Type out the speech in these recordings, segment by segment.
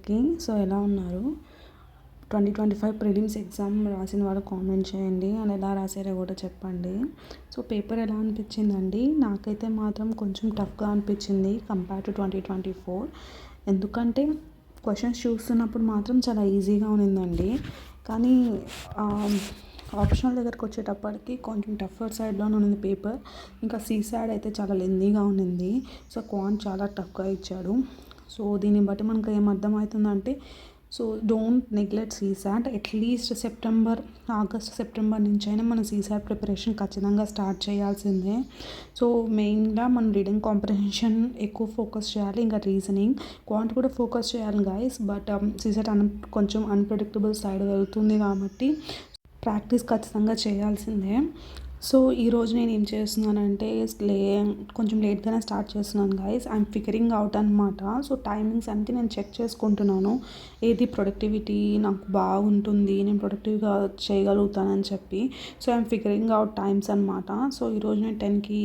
అందరికీ. సో ఎలా ఉన్నారు? 2025 ప్రిలిమ్స్ ఎగ్జామ్ రాసిన వాళ్ళు కామెంట్ చేయండి అండ్ ఎలా రాసారో కూడా చెప్పండి. సో పేపర్ ఎలా అనిపించిందండి? నాకైతే మాత్రం కొంచెం టఫ్గా అనిపించింది కంపేర్ టు 2024. ఎందుకంటే క్వశ్చన్స్ చూస్తున్నప్పుడు మాత్రం చాలా ఈజీగా ఉన్నిందండి. కానీ ఆప్షనల్ దగ్గరకు వచ్చేటప్పటికి కొంచెం టఫర్ సైడ్లోనే ఉన్నది పేపర్. ఇంకా సైడ్ అయితే చాలా లెందీగా ఉన్నింది. సో క్వాంట్ చాలా టఫ్గా ఇచ్చాడు. సో దీన్ని బట్టి మనకు ఏమర్థమవుతుందంటే, so don't neglect CSAT. At least August September నుంచైనా మనం సీసాట్ ప్రిపరేషన్ ఖచ్చితంగా స్టార్ట్ చేయాల్సిందే. సో మెయిన్గా మనం రీడింగ్ కాంప్రహెన్షన్ ఎక్కువ ఫోకస్ చేయాలి, ఇంకా రీజనింగ్ క్వాంట్ కూడా ఫోకస్ చేయాలి గైస్. బట్ సీసాట్ కొంచెం అన్ప్రెడిక్టబుల్ సైడ్ వెళ్తుంది కాబట్టి ప్రాక్టీస్ ఖచ్చితంగా చేయాల్సిందే. సో ఈరోజు నేను ఏం చేస్తున్నానంటే కొంచెం లేట్గానే స్టార్ట్ చేస్తున్నాను గైస్. ఐఎమ్ ఫిగరింగ్ అవుట్ అనమాట. సో టైమింగ్స్ అన్నీ నేను చెక్ చేసుకుంటున్నాను, ఏది ప్రొడక్టివిటీ నాకు బాగుంటుంది, నేను ప్రొడక్టివ్గా చేయగలుగుతానని చెప్పి. So I'm figuring out times అనమాట. సో ఈరోజు నేను 10కి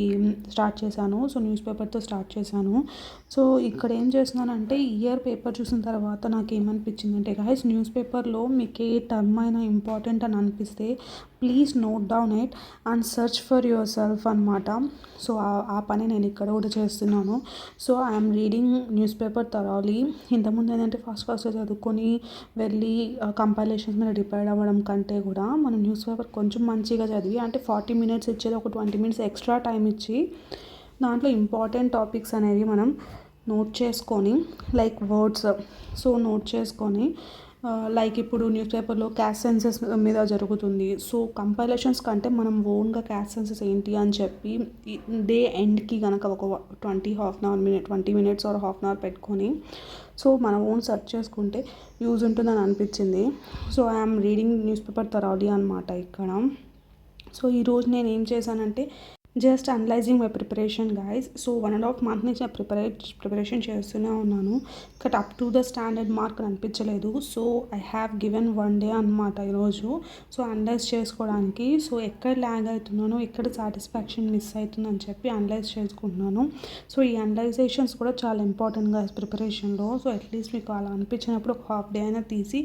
స్టార్ట్ చేశాను. సో న్యూస్ పేపర్తో స్టార్ట్ చేశాను. సో ఇక్కడ ఏం చేస్తున్నానంటే, ఇయర్ పేపర్ చూసిన తర్వాత నాకు ఏమనిపించిందంటే గైస్, న్యూస్ పేపర్లో మీకు ఏ టర్మ్ అయినా ఇంపార్టెంట్ అని అనిపిస్తే please note down it and search for yourself అనమాట. సో ఆ పని నేను ఇక్కడ కూడా చేస్తున్నాను. So I'm reading newspaper thoroughly. ఇంతకుముందు ఏంటంటే ఫాస్ట్ చదువుకొని వెళ్ళి కంపైలేషన్స్ మీద డిపెండ్ అవ్వడం కంటే కూడా మనం న్యూస్ పేపర్ కొంచెం మంచిగా చదివి, అంటే 40 minutes ఇచ్చేది ఒక 20 minutes ఎక్స్ట్రా టైం ఇచ్చి దాంట్లో ఇంపార్టెంట్ టాపిక్స్ అనేవి మనం నోట్ చేసుకొని, లైక్ వర్డ్స్, సో నోట్ చేసుకొని, లైక్ ఇప్పుడు న్యూస్ పేపర్లో క్యాస్ట్ సెన్సెస్ మీద జరుగుతుంది. సో కంపైలేషన్స్ కంటే మనం ఓన్గా క్యాస్ట్ సెన్సెస్ ఏంటి అని చెప్పి డే ఎండ్కి కనుక ఒక 20 minutes or half an hour పెట్టుకొని సో మనం ఓన్ సెర్చ్ చేసుకుంటే యూజ్ ఉంటుందని అనిపించింది. So I'm reading newspaper thoroughly అనమాట ఇక్కడ. సో ఈరోజు నేను ఏం చేశానంటే, just analysing my preparation guys. So 1.5 month నుంచి నేను ప్రిపరేషన్ చేస్తూనే ఉన్నాను. But up to the standard mark అనిపించలేదు. So I have given 1 day అనమాట ఈరోజు. సో అనలైజ్ చేసుకోవడానికి, సో ఎక్కడ ల్యాగ్ అవుతున్నానో, ఎక్కడ సాటిస్ఫాక్షన్ మిస్ అవుతుందని చెప్పి అనలైజ్ చేసుకుంటున్నాను. సో ఈ అనలైజేషన్స్ కూడా చాలా ఇంపార్టెంట్ గైస్ ప్రిపరేషన్లో. సో అట్లీస్ట్ మీకు అలా అనిపించినప్పుడు ఒక హాఫ్ డే అయినా తీసి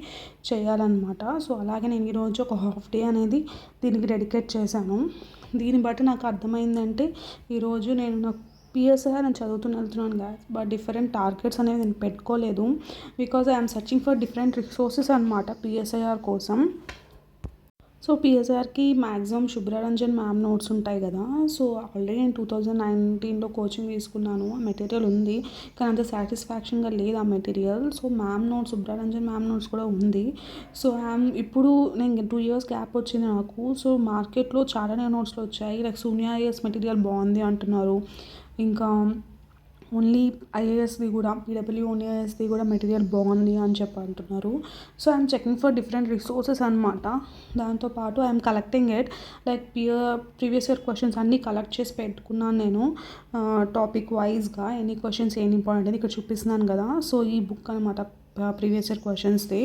చేయాలన్నమాట. సో అలాగే నేను ఈరోజు ఒక హాఫ్ డే అనేది దీనికి డెడికేట్ చేశాను. దీన్ని బట్టి నాకు అర్థమైందంటే, ఈరోజు నేను పిఎస్ఐ నేను వెళ్తున్నాను గ్యాస్. బట్ డిఫరెంట్ టార్గెట్స్ అనేవి నేను పెట్టుకోలేదు, because I'm searching for different resources అనమాట పిఎస్ఐఆర్ కోసం. సో పిఎస్ఆర్కి మ్యాక్సిమం శుభ్రరంజన్ మ్యామ్ నోట్స్ ఉంటాయి కదా. సో ఆల్రెడీ నేను 2019లో కోచింగ్ తీసుకున్నాను, ఆ మెటీరియల్ ఉంది. కానీ అంత సాటిస్ఫాక్షన్గా లేదు ఆ మెటీరియల్. సో శుభ్రరంజన్ మ్యామ్ నోట్స్ కూడా ఉంది. సో ఇప్పుడు నేను 2 years గ్యాప్ వచ్చింది నాకు. సో మార్కెట్లో చాలానే నోట్స్లో వచ్చాయి, లైక్ సూనియా ఐఏఎస్ మెటీరియల్ బాగుంది అంటున్నారు. ఇంకా ఓన్లీ ఐఏఎస్ది కూడా, పీడబ్ల్యూ ఓన్లీ ఐఏఎస్ది కూడా మెటీరియల్ బాగుంది అని చెప్పి అంటున్నారు. So I'm checking for different resources అనమాట. దాంతోపాటు I'm collecting it, like previous year questions అన్నీ కలెక్ట్ చేసి పెట్టుకున్నాను నేను టాపిక్ వైజ్గా. ఎన్ని క్వశ్చన్స్ ఏం ఇంపార్టెంట్ అని ఇక్కడ చూపిస్తున్నాను కదా. సో ఈ బుక్ అనమాట ప్రీవియస్ ఇయర్ క్వశ్చన్స్ది.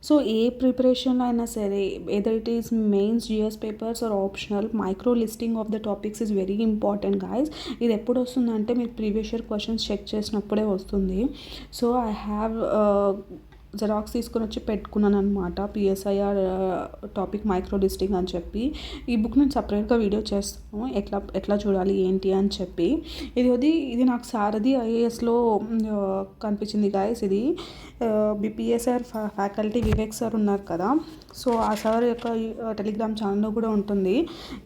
సో ఏ ప్రిపరేషన్లో అయినా సరే, either it is mains, GS papers or optional, micro listing of the topics is very important guys. ఇది ఎప్పుడు వస్తుందంటే మీరు ప్రీవియస్ ఇయర్ క్వశ్చన్స్ చెక్ చేసినప్పుడే వస్తుంది. సో ఐ హ్యావ్ జెరాక్స్ తీసుకొని వచ్చి పెట్టుకున్నాను అనమాట, పిఎస్ఐఆర్ టాపిక్ మైక్రో లిస్టింగ్ అని చెప్పి. ఈ బుక్ నేను సపరేట్గా వీడియో చేస్తాను, ఎట్లా చూడాలి ఏంటి అని చెప్పి. ఇది నాకు సారథి ఐఏఎస్లో కనిపించింది గాయస్. ఇది బిపిఎస్ఆర్ ఫ్యాకల్టీ వివేక్ సార్ ఉన్నారు కదా. సో ఆ సార్ యొక్క టెలిగ్రామ్ ఛానల్లో కూడా ఉంటుంది.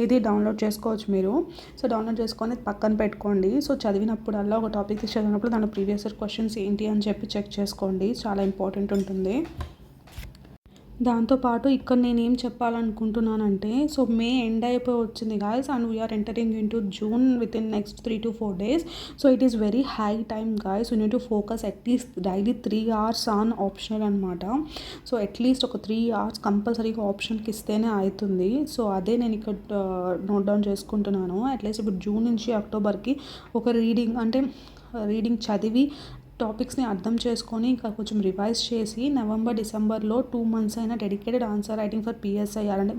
ఇది డౌన్లోడ్ చేసుకోవచ్చు మీరు. సో డౌన్లోడ్ చేసుకొని పక్కన పెట్టుకోండి. సో చదివినప్పుడల్లా ఒక టాపిక్ చదివినప్పుడు దాని ప్రీవియస్ ఇయర్ క్వశ్చన్స్ ఏంటి అని చెప్పి చెక్ చేసుకోండి, చాలా ఇంపార్టెంట్ ఉంటుంది. దాంతోపాటు ఇక్కడ నేను ఏం చెప్పాలనుకుంటున్నానంటే, సో మే ఎండ్ అయిపోయి వచ్చింది guys and we're entering into June within next 3 to 4 days. So it is very high time guys. You need to focus at least daily 3 hours on optional అనమాట. So at least ఒక 3 hours కంపల్సరీగా ఆప్షన్కి ఇస్తేనే అవుతుంది. So అదే నేను ఇక్కడ note down చేసుకుంటున్నాను. At least ఇప్పుడు జూన్ నుంచి అక్టోబర్కి ఒక రీడింగ్ చదివి టాపిక్స్ని అర్థం చేసుకొని ఇంకా కొంచెం రివైజ్ చేసి నవంబర్ డిసెంబర్లో 2 months అయినా dedicated answer writing for PSIR అంటే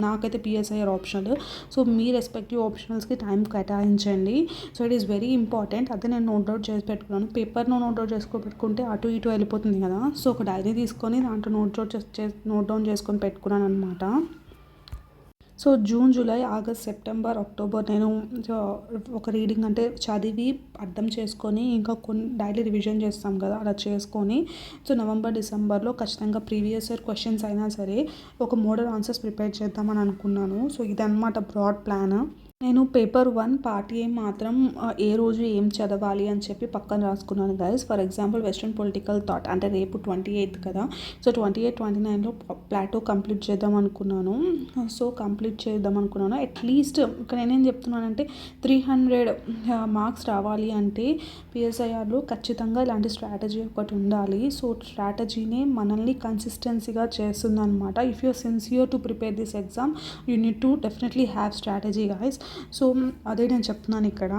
నాకైతే పిఎస్ఐఆర్ ఆప్షనల్. సో మీ రెస్పెక్టివ్ ఆప్షనల్స్కి టైం కేటాయించండి. So it is very important. అదే నేను నోట్ అవుట్ చేసి పెట్టుకున్నాను. పేపర్లో నోట్ అవుట్ పెట్టుకుంటే అటు ఇటు వెళ్ళిపోతుంది కదా. సో ఒక డైరీ తీసుకొని దాంట్లో నోట్ డౌన్ చేసుకొని పెట్టుకున్నాను అనమాట. So June, July, August, September, October నేను ఒక రీడింగ్ అంటే చదివి అర్థం చేసుకొని ఇంకా కొన్ని డైలీ రివిజన్ చేస్తాం కదా, అలా చేసుకొని సో నవంబర్, డిసెంబర్లో ఖచ్చితంగా ప్రీవియస్ ఇయర్ క్వశ్చన్స్ అయినా సరే ఒక మోడల్ ఆన్సర్స్ ప్రిపేర్ చేద్దామని అనుకున్నాను. సో ఇదన్నమాట బ్రాడ్ ప్లాన్. నేను పేపర్ 1 పార్ట్ ఏ మాత్రం ఏ రోజు ఏం చదవాలి అని చెప్పి పక్కన రాసుకున్నాను guys. For example western political thought అంటే రేపు 28th కదా. సో 28, 29లో ప్లాటో కంప్లీట్ చేద్దాం అనుకున్నాను. అట్లీస్ట్ ఇక్కడ నేనేం చెప్తున్నానంటే 300 మార్క్స్ రావాలి అంటే పిఎస్ఐఆర్లో ఖచ్చితంగా ఇలాంటి స్ట్రాటజీ ఒకటి ఉండాలి. సో స్ట్రాటజీనే మనల్ని కన్సిస్టెన్సీగా చేస్తుందన్నమాట. If you're sincere to prepare this exam you need to definitely have strategy guys. So అదే నేను చెప్తున్నాను ఇక్కడ.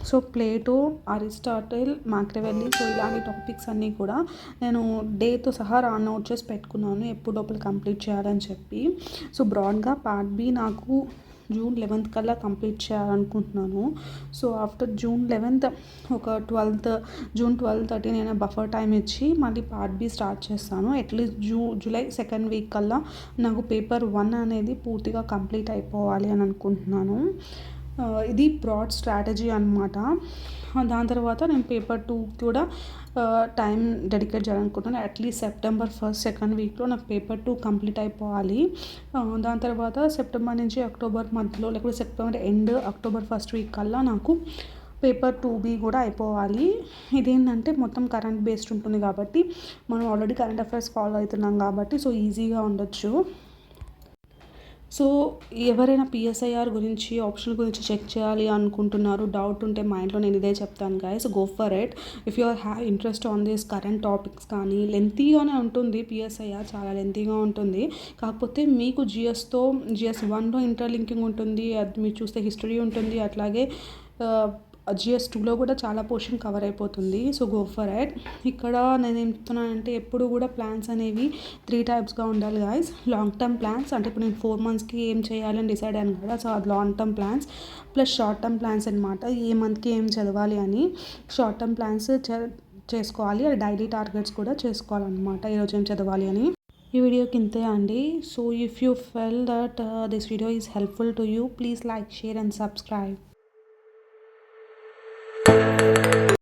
So Plato, Aristotle, Machiavelli, so ఇలాంటి టాపిక్స్ అన్నీ కూడా నేను డేతో సహా నోట్ చేసి పెట్టుకున్నాను ఎప్పుడు లోపల కంప్లీట్ చేయాలని చెప్పి. సో బ్రాడ్గా పార్ట్ బి నాకు జూన్ 11th కల్లా కంప్లీట్ చేయాలనుకుంటున్నాను. సో ఆఫ్టర్ జూన్ 11th ఒక జూన్ 12, 13 అయినా బఫర్ టైం ఇచ్చి మళ్ళీ పార్ట్ బి స్టార్ట్ చేస్తాను. అట్లీస్ట్ జూలై 2nd week కల్లా నాకు పేపర్ 1 అనేది పూర్తిగా కంప్లీట్ అయిపోవాలి అని అనుకుంటున్నాను. ఇది బ్రాడ్ స్ట్రాటజీ అనమాట. దాని తర్వాత నేను పేపర్ 2 కూడా టైం డెడికేట్ చేయాలనుకుంటున్నాను. అట్లీస్ట్ సెప్టెంబర్ 1st, 2nd weekలో నాకు పేపర్ 2 కంప్లీట్ అయిపోవాలి. దాని తర్వాత సెప్టెంబర్ నుంచి అక్టోబర్ మధ్యలో లేకపోతే September end, October 1st week కల్లా నాకు పేపర్ 2B కూడా అయిపోవాలి. ఇదేంటంటే మొత్తం కరెంట్ బేస్డ్ ఉంటుంది కాబట్టి మనం ఆల్రెడీ కరెంట్ అఫైర్స్ ఫాలో అవుతున్నాం కాబట్టి సో ఈజీగా ఉండొచ్చు. సో ఎవరైనా పిఎస్ఐఆర్ గురించి ఆప్షన్ గురించి చెక్ చేయాలి అనుకుంటున్నారు, డౌట్ ఉంటే మైండ్లో నేను ఇదే చెప్తాను guys, go for it. If you have interest on this current topics కానీ లెంతీగానే ఉంటుంది పిఎస్ఐఆర్, చాలా లెంతీగా ఉంటుంది. కాకపోతే మీకు GS 1లో ఇంటర్లింకింగ్ ఉంటుంది, అది మీరు చూస్తే హిస్టరీ ఉంటుంది, అట్లాగే GS 2లో కూడా చాలా పోర్షన్ కవర్ అయిపోతుంది. So go for it. ఇక్కడ నేను ఏం చెప్తున్నానంటే ఎప్పుడు కూడా ప్లాన్స్ అనేవి 3 typesగా ఉండాలి గైస్. లాంగ్ టర్మ్ ప్లాన్స్ అంటే ఇప్పుడు నేను 4 monthsకి ఏం చేయాలని డిసైడ్ అయ్యాను కదా, సో అది long term plans. Plus short term plans అనమాట, ఏ మంత్కి ఏం చదవాలి అని షార్ట్ టర్మ్ ప్లాన్స్ చేసుకోవాలి. అది డైలీ టార్గెట్స్ కూడా చేసుకోవాలన్నమాట, ఈరోజు ఏం చదవాలి అని. ఈ వీడియోకి ఇంతే అండి. So if you felt that this video is helpful to you, please like, share and subscribe.